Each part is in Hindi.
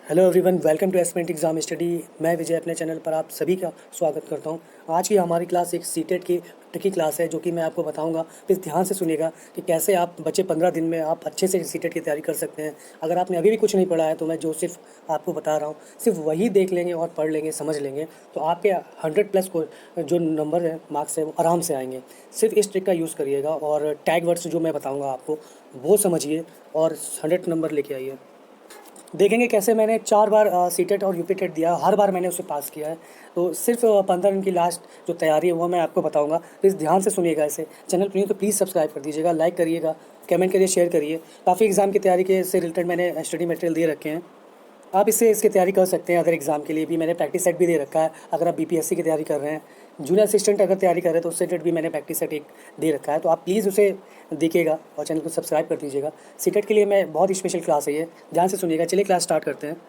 Hello everyone, welcome to aspirant exam study. मैं विजय अपने चैनल पर आप सभी का स्वागत करता हूं। आज की हमारी क्लास एक सीटेट की ट्रिकी क्लास है, जो कि मैं आपको बताऊंगा। प्लीज़ ध्यान से सुनिएगा कि कैसे आप बचे 15 दिन में आप अच्छे से सीटेट की तैयारी कर सकते हैं। अगर आपने अभी भी कुछ नहीं पढ़ा है तो मैं जो सिर्फ आपको बता रहा हूँ, सिर्फ वही देख लेंगे और पढ़ लेंगे, समझ लेंगे, तो आपके 100+ को जो नंबर है, मार्क्स है, वो आराम से आएंगे। सिर्फ इस ट्रिक का यूज़ करिएगा और टैग वर्ड्स जो मैं बताऊँगा आपको वो समझिए और 100 नंबर लेके आइए। देखेंगे कैसे मैंने 4 बार सीटेट और यूपीटेट दिया, हर बार मैंने उसे पास किया है। तो सिर्फ 15 दिन की लास्ट जो तैयारी है वो मैं आपको बताऊंगा। प्लीज़ ध्यान से सुनिएगा। इसे चैनल पर नहीं तो प्लीज़ सब्सक्राइब कर दीजिएगा, लाइक करिएगा, कमेंट करिए, शेयर करिए। काफ़ी एग्ज़ाम की तैयारी के से रिलेटेड मैंने स्टडी मटेरियल दे रखे हैं, आप इससे इसकी तैयारी कर सकते हैं। अदर एग्ज़ाम के लिए भी मैंने प्रैक्टिस सेट भी दे रखा है। अगर आप बीपीएससी की तैयारी कर रहे हैं, जूनियर असिस्टेंट अगर तैयारी कर रहे हैं, तो उससे रिलेटेड भी मैंने प्रैक्टिस सेट एक दे रखा है। तो आप प्लीज़ उसे देखिएगा और चैनल को सब्सक्राइब कर दीजिएगा। सीटेट के लिए मैं बहुत ही स्पेशल क्लास है ये, ध्यान से सुनिएगा। चलिए क्लास स्टार्ट करते हैं।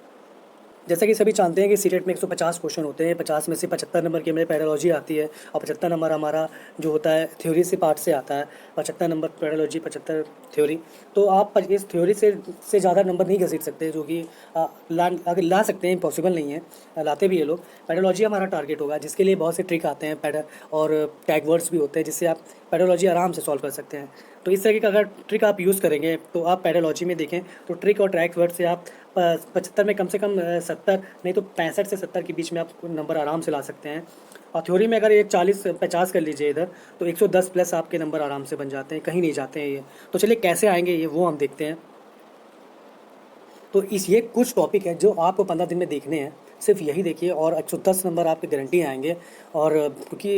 जैसा कि सभी जानते हैं कि सीटेट में 150 क्वेश्चन होते हैं। 50 में से 75 नंबर की हमें पैरालॉजी आती है और 75 नंबर हमारा जो होता है थ्योरी से पार्ट से आता है। 75 नंबर पैरालॉजी, 75 थ्योरी। तो आप इस थ्योरी से ज़्यादा नंबर नहीं घसीट सकते, जो कि अगर ला सकते हैं, इम्पॉसिबल नहीं है, लाते भी ये लोग। पैरालॉजी हमारा टारगेट होगा, जिसके लिए बहुत से ट्रिक आते हैं और टैग वर्ड्स भी होते हैं, जिससे आप पैरालॉजी आराम से सॉल्व कर सकते हैं। तो इस तरीके का अगर ट्रिक आप यूज़ करेंगे तो आप पैरालॉजी में देखें तो ट्रिक और टैग वर्ड से आप 75 में कम से कम 70 नहीं तो 65 से 70 के बीच में आप नंबर आराम से ला सकते हैं। और थ्योरी में अगर ये 40-50 कर लीजिए इधर, तो 110+ आपके नंबर आराम से बन जाते हैं, कहीं नहीं जाते हैं ये। तो चलिए कैसे आएंगे ये वो हम देखते हैं। तो ये कुछ टॉपिक है जो आपको 15 दिन में देखने हैं, सिर्फ यही देखिए और 110 नंबर आपके गारंटी आएंगे। और क्योंकि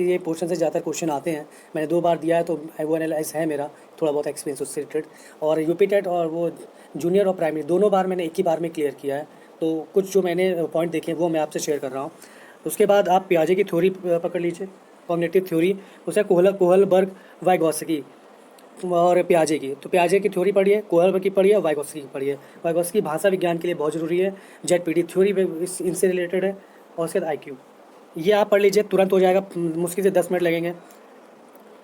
ये पोर्शन से ज़्यादा क्वेश्चन आते हैं, मैंने 2 बार दिया है, तो वो एनालाइज है मेरा, थोड़ा बहुत एक्सपीरियंस उससे रिलेटेड। और यूपीटेट और वो जूनियर और प्राइमरी दोनों बार मैंने एक ही बार में क्लियर किया है। तो कुछ जो मैंने पॉइंट देखे हैं वो मैं आपसे शेयर कर रहा हूँ। उसके बाद आप पियाजे की थ्योरी पकड़ लीजिए, कॉग्निटिव थ्योरी। उसे कोहलबर्ग, वाइगॉस्की और प्याजे की। तो प्याजे की थ्योरी पढ़िए, कोहलबर्ग की पढ़िए, वाइगॉस्की की पढ़िए। वाइगॉस्की भाषा विज्ञान के लिए बहुत ज़रूरी है। जेडपीटी थ्योरी इनसे रिलेटेड है। और उसके बाद आईक्यू, ये आप पढ़ लीजिए, तुरंत हो जाएगा, मुश्किल से 10 मिनट लगेंगे।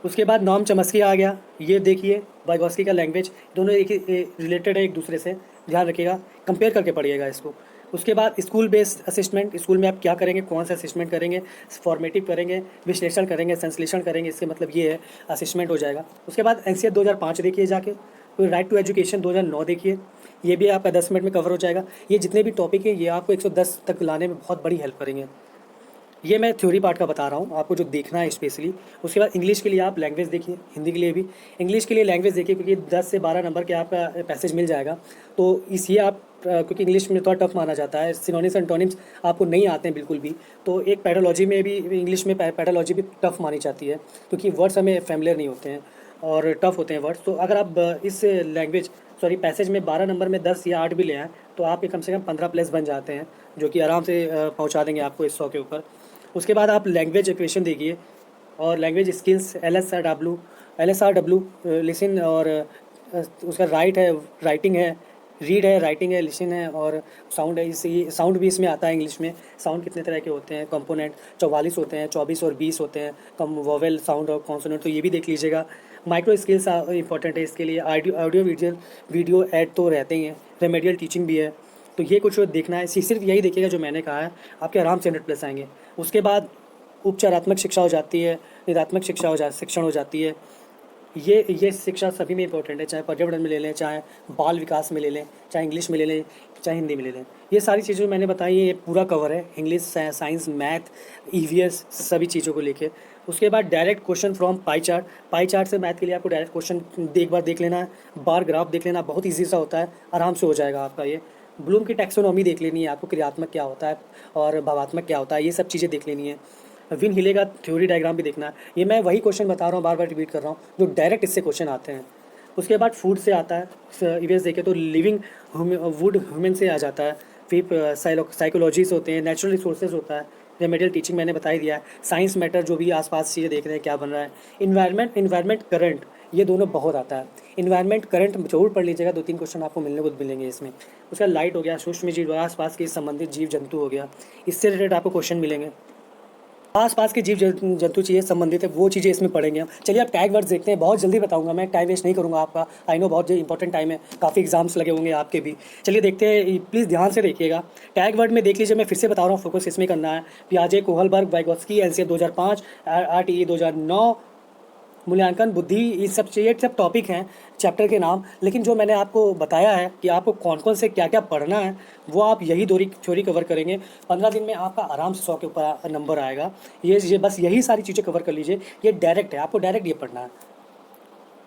उसके बाद नॉम चॉम्स्की आ गया, ये देखिए, वाइगॉस्की का लैंग्वेज, दोनों एक ही रिलेटेड है एक दूसरे से, ध्यान रखिएगा, कंपेयर करके पढ़िएगा इसको। उसके बाद स्कूल बेस्ड असिस्टमेंट, स्कूल में आप क्या करेंगे, कौन सा असिस्टमेंट करेंगे, फॉर्मेटिव करेंगे, विश्लेषण करेंगे, संश्लेषण करेंगे, इसके मतलब ये है असिस्टमेंट हो जाएगा। उसके बाद एनसीईआरटी 2005 देखिए जाके, फिर राइट टू एजुकेशन 2009 देखिए, ये भी आपका 10 मिनट में कवर हो जाएगा। ये जितने भी टॉपिक है ये आपको 110 तक लाने में बहुत बड़ी हेल्प करेंगे। ये मैं थ्योरी पार्ट का बता रहा हूँ आपको, जो देखना है स्पेशली। उसके बाद इंग्लिश के लिए आप लैंग्वेज देखिए, हिंदी के लिए भी इंग्लिश के लिए लैंग्वेज देखिए, क्योंकि 10 से 12 नंबर के आपका पैसेज मिल जाएगा। तो इसलिए आप क्योंकि इंग्लिश में थोड़ा टफ माना जाता है, सिनोनिम्स एंटोनिम्स आपको नहीं आते हैं बिल्कुल भी। तो एक पैडोलॉजी में भी, इंग्लिश में पैडोलॉजी भी टफ मानी जाती है, क्योंकि वर्ड्स हमें फैमिलियर नहीं होते हैं और टफ होते हैं वर्ड्स। तो अगर आप इस लैंग्वेज पैसेज में 12 नंबर में 10 या 8 भी ले आएँ, तो आपके कम से कम 15+ बन जाते हैं, जो कि आराम से पहुँचा देंगे आपको इस 100 के ऊपर। उसके बाद आप लैंग्वेज इक्वेशन देखिए और language skills, L S R W listen, और उसका राइटिंग है, रीड है, राइटिंग है, लिसन है, और साउंड है। इसी साउंड भी इसमें आता है इंग्लिश में। साउंड कितने तरह के होते हैं, कंपोनेंट 44 होते हैं, 24 और 20 होते हैं, कम वोवेल साउंड और कॉन्सोनेंट, तो ये भी देख लीजिएगा। माइक्रो स्किल्स इंपॉर्टेंट है इसके लिए। ऑडियो वीडियो ऐड तो रहते ही हैं, रेमेडियल टीचिंग भी है। तो ये कुछ देखना है, सिर्फ यही देखिएगा जो मैंने कहा है, आपके आराम से 100+ आएंगे। उसके बाद उपचारात्मक शिक्षा हो जाती है, निदात्मक शिक्षण हो जाती है। ये शिक्षा सभी में इंपॉर्टेंट है, चाहे पर्यावरण में ले लें, चाहे बाल विकास में ले लें, चाहे इंग्लिश में ले लें, चाहे हिंदी में ले लें। ये सारी चीज़ें मैंने बताई, ये पूरा कवर है, इंग्लिश, साइंस, मैथ, ईवीएस, सभी चीज़ों को लेके। उसके बाद direct question from pie chart से मैथ के लिए आपको डायरेक्ट क्वेश्चन एक बार देख लेना है, बार ग्राफ देख लेना, बहुत ईजी सा होता है, आराम से हो जाएगा आपका ये। ब्लूम की टैक्सोनॉमी देख लेनी है आपको, क्रियात्मक क्या होता है और भावात्मक क्या होता है, ये सब चीज़ें देख लेनी है। विन हिले का थ्योरी डायग्राम भी देखना है। ये मैं वही क्वेश्चन बता रहा हूँ, बार बार रिपीट कर रहा हूँ, जो डायरेक्ट इससे क्वेश्चन आते हैं। उसके बाद फूड से आता है, ईवीएस देखे तो लिविंग वुड ह्यूमन से आ जाता है। फिर साइकोलॉजी से होते हैं, नेचुरल रिसोर्सेज होता है, रेमेडियल टीचिंग मैंने बता ही दिया है। साइंस मैटर, जो भी आसपास चीज़ें देख रहे हैं क्या बन रहा है। इन्वायरमेंट करंट, ये दोनों बहुत आता है। इन्वायरमेंट करंट जरूर पढ़ लीजिएगा, 2-3 क्वेश्चन आपको मिलने को मिलेंगे इसमें। उसका लाइट हो गया, सूक्ष्म जीव, आसपास के संबंधित जीव जंतु हो गया, इससे रिलेटेड आपको क्वेश्चन मिलेंगे। आस-पास के जीव जंतु चीज़ें संबंधित है, वो चीज़ें इसमें पढ़ेंगे हम। चलिए अब टैग वर्ड्स देखते हैं, बहुत जल्दी बताऊँगा मैं, टाइम वेस्ट नहीं करूँगा आपका। आई नो बहुत इंपॉर्टेंट टाइम है, काफ़ी एग्ज़ाम्स लगे होंगे आपके भी। चलिए देखते हैं, प्लीज़ ध्यान से देखिएगा। टैग वर्ड में देख लीजिए, मैं फिर से बता रहा हूँ, फोकस इसमें करना है। पियाजे, कोहलबर्ग, वाइगोत्स्की, एनसीएफ 2005, आरटीई 2009, मूल्यांकन, बुद्धि, ये सब टॉपिक हैं, चैप्टर के नाम। लेकिन जो मैंने आपको बताया है कि आपको कौन-कौन से क्या-क्या पढ़ना है, वो आप यही दोरी थ्योरी कवर करेंगे। 15 दिन में आपका आराम से 100 के ऊपर नंबर आएगा। ये बस यही सारी चीज़ें कवर कर लीजिए। ये डायरेक्ट है, आपको डायरेक्ट ये पढ़ना है।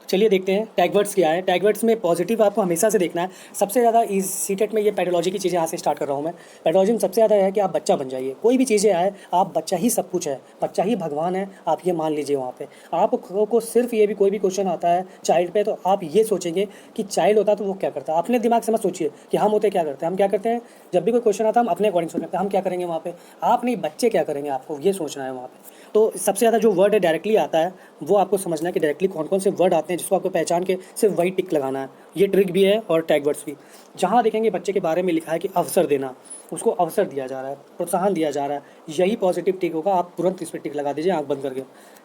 चलिए देखते हैं टैग वर्ड्स क्या है। टैग वर्ड्स में पॉजिटिव आपको हमेशा से देखना है। सबसे ज़्यादा इस सीटेट में ये पेडोलॉजी की चीज़ें यहाँ से स्टार्ट कर रहा हूँ मैं। पेडोलॉजी में सबसे ज़्यादा है कि आप बच्चा बन जाइए। कोई भी चीज़ें आए, आप बच्चा ही सब कुछ है, बच्चा ही भगवान है, आप ये मान लीजिए वहाँ पे। आपको सिर्फ ये भी कोई भी क्वेश्चन आता है चाइल्ड पे, तो आप ये सोचेंगे कि चाइल्ड होता तो वो क्या करता। अपने दिमाग से मत सोचिए कि हम होते क्या करते हैं। हम क्या करते हैं, जब भी कोई क्वेश्चन आता है हम अपने अकॉर्डिंग सोचते हैं हम क्या करेंगे वहाँ पे। आप नहीं, बच्चे क्या करेंगे, आपको ये सोचना है वहाँ पे। तो सबसे ज़्यादा जो वर्ड है डायरेक्टली आता है, वो आपको समझना है कि डायरेक्टली कौन-कौन से वर्ड आते हैं, जिसको आपको पहचान के सिर्फ वही टिक लगाना है। ये ट्रिक भी है और टैग वर्ड्स भी। जहाँ देखेंगे बच्चे के बारे में लिखा है कि अवसर देना, उसको अवसर दिया जा रहा है, प्रोत्साहन दिया जा रहा है, यही पॉजिटिव टिक होगा। आप तुरंत इस पे टिक लगा दीजिए आँख बंद करके।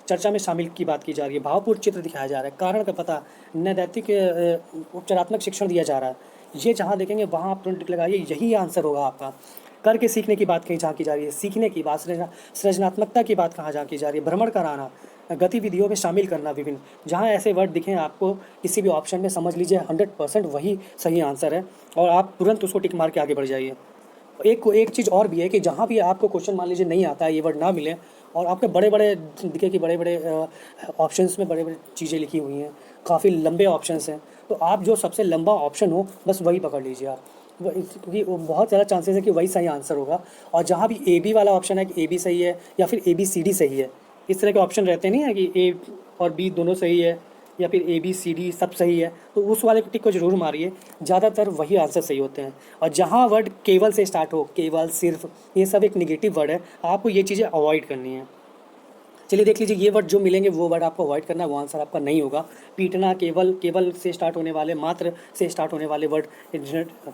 चर्चा में शामिल की बात की जा रही है, भावपूर्ण चित्र दिखाया जा रहा है, कारण का पता, नैतिक उपचारात्मक शिक्षण दिया जा रहा है। ये जहाँ देखेंगे वहाँ आप तुरंत टिक लगाइए, यही आंसर होगा आपका। करके सीखने की बात कहीं जहाँ की जा रही है, सीखने की बात, सृजनात्मकता की बात कहाँ जहाँ की जा रही है, भ्रमण कराना, गतिविधियों में शामिल करना विभिन्न। जहाँ ऐसे वर्ड दिखें आपको किसी भी ऑप्शन में, समझ लीजिए 100% वही सही आंसर है और आप तुरंत उसको टिक मार के आगे बढ़ जाइए। एक चीज़ और भी है कि जहाँ भी आपको क्वेश्चन मान लीजिए नहीं आता है, ये वर्ड ना मिले और आपके बड़े-बड़े दिखे कि बड़े-बड़े ऑप्शंस में बड़े-बड़े चीज़ें लिखी हुई हैं, काफ़ी लंबे ऑप्शंस हैं, तो आप जो सबसे लंबा ऑप्शन हो बस वही पकड़ लीजिए आप। क्योंकि वो बहुत ज़्यादा चांसेस है कि वही सही आंसर होगा। और जहाँ भी ए बी वाला ऑप्शन है कि ए बी सही है या फिर ए बी सी डी सही है, इस तरह के ऑप्शन रहते नहीं है कि ए और बी दोनों सही है या फिर ए बी सी डी सब सही है, तो उस वाले टिक को ज़रूर मारिए, ज़्यादातर वही आंसर सही होते हैं। और जहाँ वर्ड केवल से स्टार्ट हो, केवल, सिर्फ, ये सब एक निगेटिव वर्ड है, आपको ये चीज़ें अवॉइड करनी है। चलिए देख लीजिए, ये वर्ड जो मिलेंगे वो वर्ड आपको अवॉइड करना है, वो आंसर आपका नहीं होगा। पीटना, केवल, केवल से स्टार्ट होने वाले, मात्र से स्टार्ट होने वाले वर्ड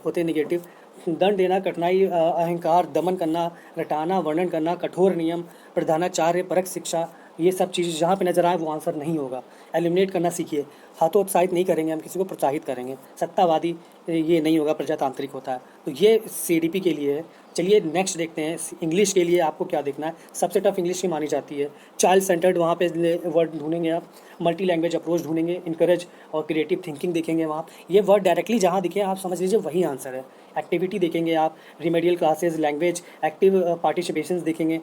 होते निगेटिव। दंड देना, कठिनाई, अहंकार, दमन करना, रटाना, वर्णन करना, कठोर नियम, प्रधानाचार्य, परक शिक्षा, ये सब चीज़ जहाँ पे नजर आए वो आंसर नहीं होगा। एलिमिनेट करना सीखिए, हतोत्साहित नहीं करेंगे, हम किसी को प्रोत्साहित करेंगे। सत्तावादी, ये नहीं होगा, प्रजातांत्रिक होता है। तो ये सीडीपी के लिए है। चलिए नेक्स्ट देखते हैं, इंग्लिश के लिए आपको क्या देखना है। सबसे टफ इंग्लिश की मानी जाती है। चाइल्ड सेंटर्ड, वहाँ पे वर्ड ढूंढेंगे आप। मल्टी लैंग्वेज अप्रोच ढूंढेंगे। इनकरेज और क्रिएटिव थिंकिंग देखेंगे वहाँ। ये वर्ड डायरेक्टली जहाँ दिखे आप समझ लीजिए वही आंसर है। एक्टिविटी देखेंगे आप, remedial classes, language, active participations देखेंगे,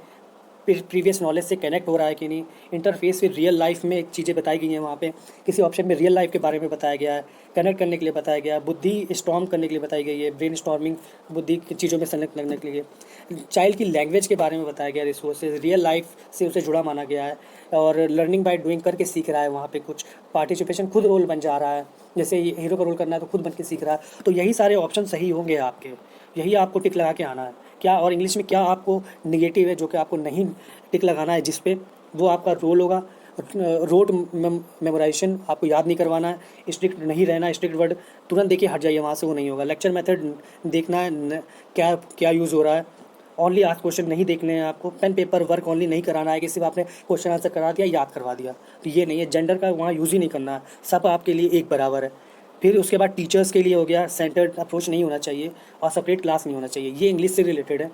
प्रीवियस नॉलेज से कनेक्ट हो रहा है कि नहीं। इंटरफेस फिर रियल लाइफ में एक चीज़ें बताई गई हैं वहाँ पे, किसी ऑप्शन में रियल लाइफ के बारे में बताया गया है, कनेक्ट करने के लिए बताया गया है, बुद्धि स्टॉर्म करने के लिए बताई गई है, ब्रेन स्टॉर्मिंग, बुद्धि की चीज़ों में संलग्न करने के लिए। चाइल्ड की लैंग्वेज के बारे में बताया गया, रिसोर्सेज, रियल लाइफ से उसे जुड़ा माना गया है। और लर्निंग बाय डूइंग, करके सीख रहा है वहाँ पे कुछ। पार्टिसिपेशन, खुद रोल बन जा रहा है, जैसे हीरो का रोल करना है तो खुद बन के सीख रहा है। तो यही सारे ऑप्शन सही होंगे आपके, यही आपको टिक लगा के आना है। क्या और इंग्लिश में क्या आपको निगेटिव है जो कि आपको नहीं टिक लगाना है, जिस पे वो आपका रोल होगा। रोड मेमोराइजेशन आपको याद नहीं करवाना है, स्ट्रिक्ट नहीं रहना, स्ट्रिक्ट वर्ड तुरंत देखिए हट जाइए वहाँ से, वो नहीं होगा। लेक्चर मेथड देखना है, क्या क्या यूज़ हो रहा है। ओनली आज क्वेश्चन नहीं देखने हैं आपको, पेन पेपर वर्क ओनली नहीं कराना है कि सिर्फ आपने क्वेश्चन आंसर करा दिया, याद करवा दिया, तो ये नहीं है। जेंडर का वहाँ यूज़ ही नहीं करना है, सब आपके लिए एक बराबर है। फिर उसके बाद टीचर्स के लिए हो गया, सेंटर्ड अप्रोच नहीं होना चाहिए और सेपरेट क्लास नहीं होना चाहिए, ये इंग्लिश से रिलेटेड है।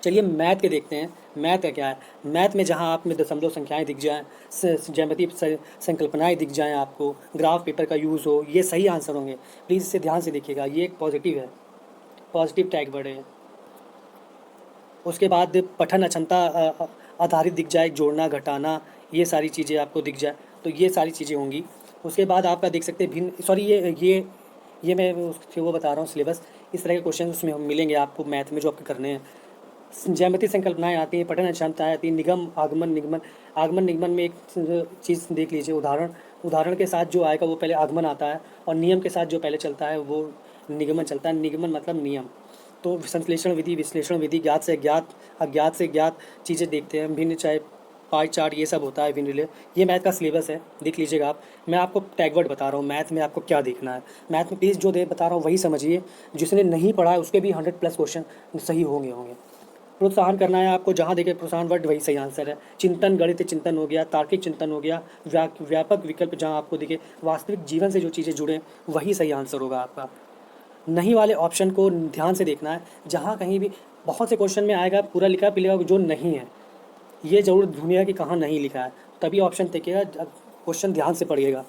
चलिए मैथ के देखते हैं। मैथ का क्या है, मैथ में जहाँ आप में दशमलव संख्याएं दिख जाएँ, ज्यामितीय संकल्पनाएं दिख जाएँ, आपको ग्राफ पेपर का यूज़ हो, ये सही आंसर होंगे। प्लीज़ इसे ध्यान से देखिएगा, ये एक पॉजिटिव है, पॉजिटिव टैग वर्ड है। उसके बाद पठन अक्षमता आधारित दिख जाए, जोड़ना, घटाना, ये सारी चीज़ें आपको दिख जाए, तो ये सारी चीज़ें होंगी। उसके बाद आपका देख सकते हैं भिन्न, सॉरी ये मैं वो बता रहा हूँ सिलेबस। इस तरह के क्वेश्चन उसमें मिलेंगे आपको मैथ में जो आपके करने हैं। ज्यामितीय संकल्पनाएं आती हैं, पठन क्षमताएँ आती हैं, निगम, आगमन, निगमन। आगमन निगमन में एक चीज़ देख लीजिए, उदाहरण के साथ जो आएगा वो पहले आगमन आता है और नियम के साथ जो पहले चलता है वो निगमन चलता है। निगमन मतलब नियम। तो संश्लेषण विधि, विश्लेषण विधि, ज्ञात से ज्ञात, अज्ञात से ज्ञात चीज़ें देखते हैं। भिन्न, चाहे पाई चार्ट, ये सब होता है भिन्न रिले। ये मैथ का सिलेबस है, देख लीजिएगा आप। मैं आपको टैग वर्ड बता रहा हूँ, मैथ में आपको क्या देखना है। मैथ में प्लीज़ जो बता रहा हूँ वही समझिए, जिसने नहीं पढ़ा है उसके भी 100+ क्वेश्चन सही होंगे। प्रोत्साहन करना है आपको, जहाँ देखे प्रोत्साहन वर्ड वही सही आंसर है। चिंतन, गणित चिंतन हो गया, तार्किक चिंतन हो गया, व्यापक विकल्प जहाँ आपको दिखे, वास्तविक जीवन से जो चीज़ें जुड़े वही सही आंसर होगा आपका। नहीं वाले ऑप्शन को ध्यान से देखना है, जहाँ कहीं भी बहुत से क्वेश्चन में आएगा पूरा लिखा मिलेगा जो नहीं है, ये ज़रूर ढूंढिएगा कि कहाँ नहीं लिखा है, तभी ऑप्शन देखिएगा, क्वेश्चन ध्यान से पढ़िएगा।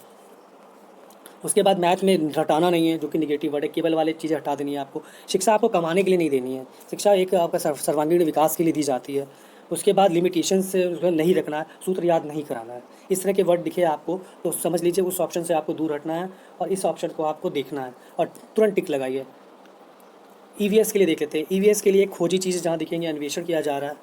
उसके बाद मैथ में रटाना नहीं है, जो कि निगेटिव वर्ड है, केवल वाले चीज़ें हटा देनी है आपको। शिक्षा आपको कमाने के लिए नहीं देनी है, शिक्षा एक आपका सर्वांगीण विकास के लिए दी जाती है। उसके बाद लिमिटेशन से उसमें नहीं रखना है, सूत्र याद नहीं कराना है। इस तरह के वर्ड दिखे आपको तो समझ लीजिए उस ऑप्शन से आपको दूर हटना है और इस ऑप्शन को आपको देखना है और तुरंत टिक लगाइए। ईवीएस के लिए देख लेते हैं। ईवीएस के लिए खोजी चीज़ें जहाँ दिखेंगे, अन्वेषण किया जा रहा है,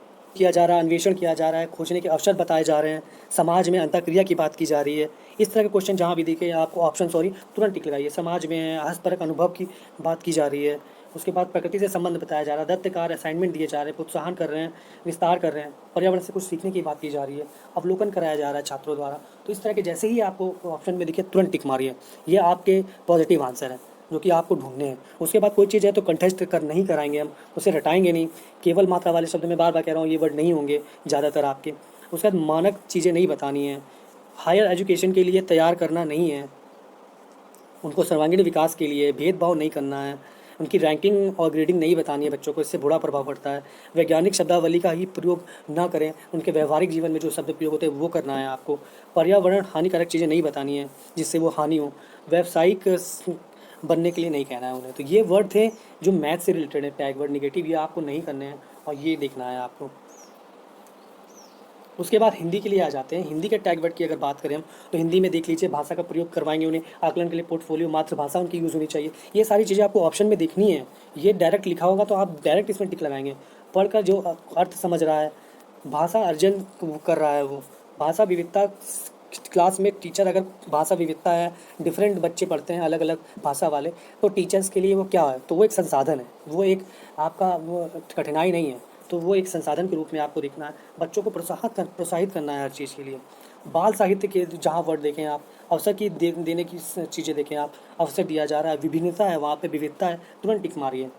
अन्वेषण किया जा रहा है, खोजने के अवसर बताए जा रहे हैं, समाज में अंतःक्रिया की बात की जा रही है। इस तरह के क्वेश्चन जहाँ भी दिखे आपको ऑप्शन तुरंत टिक लगाइए। समाज में हस्तपरक अनुभव की बात की जा रही है। उसके बाद प्रकृति से संबंध बताया जा रहा है, दत्त कार्य असाइनमेंट दिए जा रहे हैं, प्रोत्साहन कर रहे हैं, विस्तार कर रहे हैं, पर्यावरण से कुछ सीखने की बात की जा रही है, अवलोकन कराया जा रहा है छात्रों द्वारा। तो इस तरह के जैसे ही आपको ऑप्शन में दिखे तुरंत टिक मारिए, ये आपके पॉजिटिव आंसर है जो कि आपको ढूंढने हैं। उसके बाद कोई चीज़ है तो कंटेस्ट कर नहीं कराएंगे हम, उसे रटाएंगे नहीं। केवल मात्रा वाले शब्द में बार बार कह रहा हूँ ये वर्ड नहीं होंगे ज़्यादातर आपके। उसके बाद मानक चीज़ें नहीं बतानी है, हायर एजुकेशन के लिए तैयार करना नहीं है, उनको सर्वांगीण विकास के लिए भेदभाव नहीं करना है, उनकी रैंकिंग और ग्रेडिंग नहीं बतानी है बच्चों को, इससे बुरा प्रभाव पड़ता है। वैज्ञानिक शब्दावली का ही प्रयोग ना करें, उनके व्यवहारिक जीवन में जो शब्द प्रयोग होते हैं वो करना है आपको। पर्यावरण हानिकारक चीज़ें नहीं बतानी है जिससे वो हानि हो। व्यावसायिक बनने के लिए नहीं कहना है उन्हें। तो ये वर्ड थे जो मैथ से रिलेटेड है, टैग वर्ड निगेटिव, ये आपको नहीं करने हैं और ये देखना है आपको। उसके बाद हिंदी के लिए आ जाते हैं। हिंदी के टैग वर्ड की अगर बात करें हम तो हिंदी में देख लीजिए, भाषा का प्रयोग करवाएंगे उन्हें, आकलन के लिए पोर्टफोलियो, मातृभाषा उनकी यूज़ होनी चाहिए। ये सारी चीज़ें आपको ऑप्शन में देखनी है। ये डायरेक्ट लिखा होगा तो आप डायरेक्ट इसमें टिक लगाएंगे। पढ़कर जो अर्थ समझ रहा है, भाषा अर्जन कर रहा है, वो भाषा विविधता क्लास में टीचर अगर भाषा विविधता है, डिफरेंट बच्चे पढ़ते हैं अलग अलग भाषा वाले, तो टीचर्स के लिए वो क्या है, तो वो एक संसाधन है, वो एक आपका वो कठिनाई नहीं है, तो वो एक संसाधन के रूप में आपको देखना है। बच्चों को प्रोत्साहित करना है हर चीज़ के लिए। बाल साहित्य के जहाँ वर्ड देखें आप, अवसर की देने की चीज़ें देखें आप, अवसर दिया जा रहा है, विभिन्नता है वहाँ पे, विविधता है, तुरंत टिक मारिए।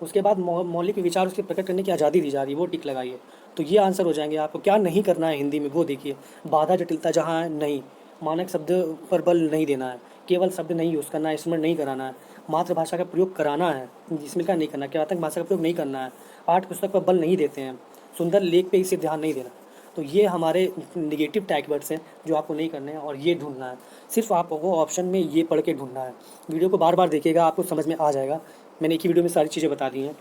उसके बाद मौलिक विचार उसके प्रकट करने की आज़ादी दी जा रही है, वो टिक लगाइए। तो ये आंसर हो जाएंगे। आपको क्या नहीं करना है हिंदी में वो देखिए। बाधा जटिलता जहाँ है नहीं, मानक शब्द पर बल नहीं देना है, केवल शब्द नहीं यूज़ करना है, स्मरण नहीं कराना है, मातृभाषा का प्रयोग कराना है, जिसमें का नहीं करना, क्या आतंक भाषा का प्रयोग नहीं करना है, पाठ्य पुस्तक पर बल नहीं देते हैं, सुंदर लेख पे इसे ध्यान नहीं देना। तो ये हमारे निगेटिव टैग वर्ड्स हैं जो आपको नहीं करने हैं और ये ढूंढना है। सिर्फ आपको ऑप्शन में ये पढ़ के ढूंढना है। वीडियो को बार बार देखिएगा, आपको समझ में आ जाएगा। मैंने एक ही वीडियो में सारी चीज़ें बता दी हैं।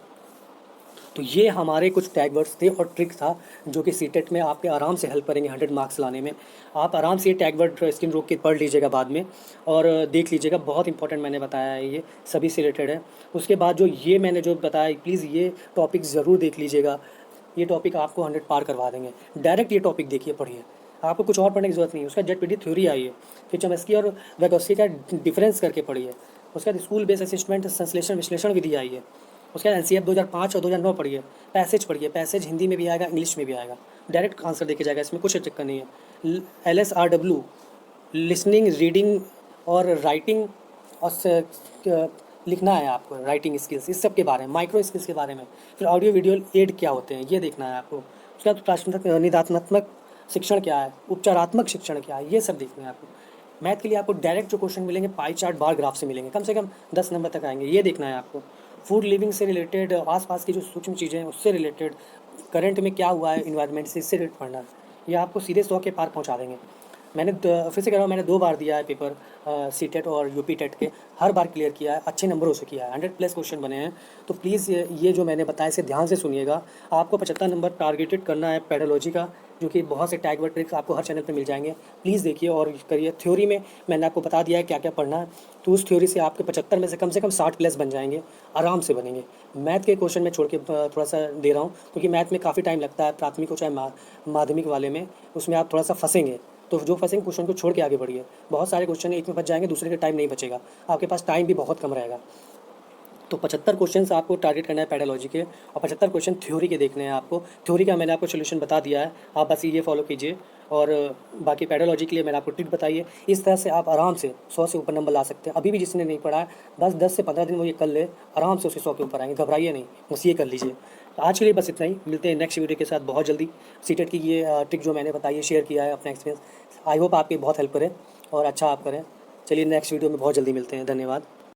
तो ये हमारे कुछ टैग वर्ड्स थे और ट्रिक था जो कि सीटेट में आपके आराम से हेल्प करेंगे 100 मार्क्स लाने में। आप आराम से ये टैग वर्ड स्क्रीन रोक के पढ़ लीजिएगा बाद में और देख लीजिएगा, बहुत इंपॉर्टेंट मैंने बताया है, ये सभी से रिलेटेड है। उसके बाद जो ये मैंने जो बताया, प्लीज़ ये टॉपिक ज़रूर देख लीजिएगा, ये टॉपिक आपको 100 पार करवा देंगे। डायरेक्ट ये टॉपिक देखिए, पढ़िए, आपको कुछ और पढ़ने की ज़रूरत नहीं है। उसका जेडपीटी थ्योरी आई है, फिर चमस्की और वैगोस्की का डिफरेंस करके पढ़िए। उसके बाद स्कूल बेस असेसमेंट संश्लेषण विश्लेषण विधि आई है। उसके बाद एनसीएफ 2005 और 2009 पढ़िए। पैसेज पढ़िए, पैसेज हिंदी में भी आएगा, इंग्लिश में भी आएगा, डायरेक्ट आंसर देखे जाएगा, इसमें कुछ चक्कर नहीं है। LSRW लिसनिंग, रीडिंग और राइटिंग और लिखना है आपको, राइटिंग स्किल्स, इस सब के बारे में, माइक्रो स्किल्स के बारे में। फिर ऑडियो वीडियो एड क्या होते हैं ये देखना है आपको। उसके बाद प्राथमिक निदात्मक शिक्षण क्या है, उपचारात्मक शिक्षण क्या है, ये सब देखना है आपको। मैथ के लिए आपको डायरेक्ट जो क्वेश्चन मिलेंगे पाई चार्ट बार ग्राफ से मिलेंगे, कम से कम 10 नंबर तक आएंगे, ये देखना है आपको। फूड लिविंग से रिलेटेड, आसपास की जो सूक्ष्म चीज़ें हैं उससे रिलेटेड, करंट में क्या हुआ है इन्वायरमेंट से, इससे रिलेटेड पढ़ना है। ये आपको सीधे 100 के पार पहुंचा देंगे। मैंने फिर से कह रहा हूँ, मैंने 2 बार दिया है पेपर सीटेट और यूपी टेट के, हर बार क्लियर किया है, अच्छे नंबरों से किया है, 100+ क्वेश्चन बने हैं। तो प्लीज़ ये जो मैंने बताया इसे ध्यान से सुनिएगा। आपको 75 नंबर टारगेटेड करना है पेडोलॉजी का, जो कि बहुत से टैग वर्ड ट्रिक्स आपको हर चैनल पे मिल जाएंगे। प्लीज़ देखिए और करिए। थ्योरी में मैंने आपको बता दिया है क्या क्या पढ़ना है, तो उस थ्योरी से आपके 75 में से कम 60+ बन जाएंगे, आराम से बनेंगे। मैथ के क्वेश्चन में छोड़ के थोड़ा सा दे रहा हूँ क्योंकि मैथ में काफ़ी टाइम लगता है, प्राथमिक हो चाहे माध्यमिक वाले में, उसमें आप थोड़ा सा फंसेंगे। तो जो फंसेंगे क्वेश्चन को छोड़ के आगे बढ़िए। बहुत सारे क्वेश्चन एक में बच जाएंगे, दूसरे के टाइम नहीं बचेगा, आपके पास टाइम भी बहुत कम रहेगा। तो 75 क्वेश्चन आपको टारगेट करना है पेडोलॉजी के और 75 क्वेश्चन थ्योरी के देखने हैं आपको। थ्योरी का मैंने आपको सोल्यूशन बता दिया है, आप बस ये फॉलो कीजिए। और बाकी पेडोलॉजी के लिए मैंने आपको ट्रिक बताई है। इस तरह से आप आराम से 100 से ऊपर नंबर ला सकते हैं। अभी भी जिसने नहीं पढ़ा है, बस 10 से 15 दिन वो ये कर ले, आराम से उसके 100 के ऊपर आएंगे, घबराइए नहीं, बस ये कर लीजिए। आज के लिए बस इतना ही, मिलते हैं नेक्स्ट वीडियो के साथ बहुत जल्दी। सीटेट की ये ट्रिक जो मैंने बताई है, शेयर किया है अपना एक्सपीरियंस, आई होप आपकी बहुत हेल्प करे और अच्छा आप करें। चलिए नेक्स्ट वीडियो में बहुत जल्दी मिलते हैं, धन्यवाद।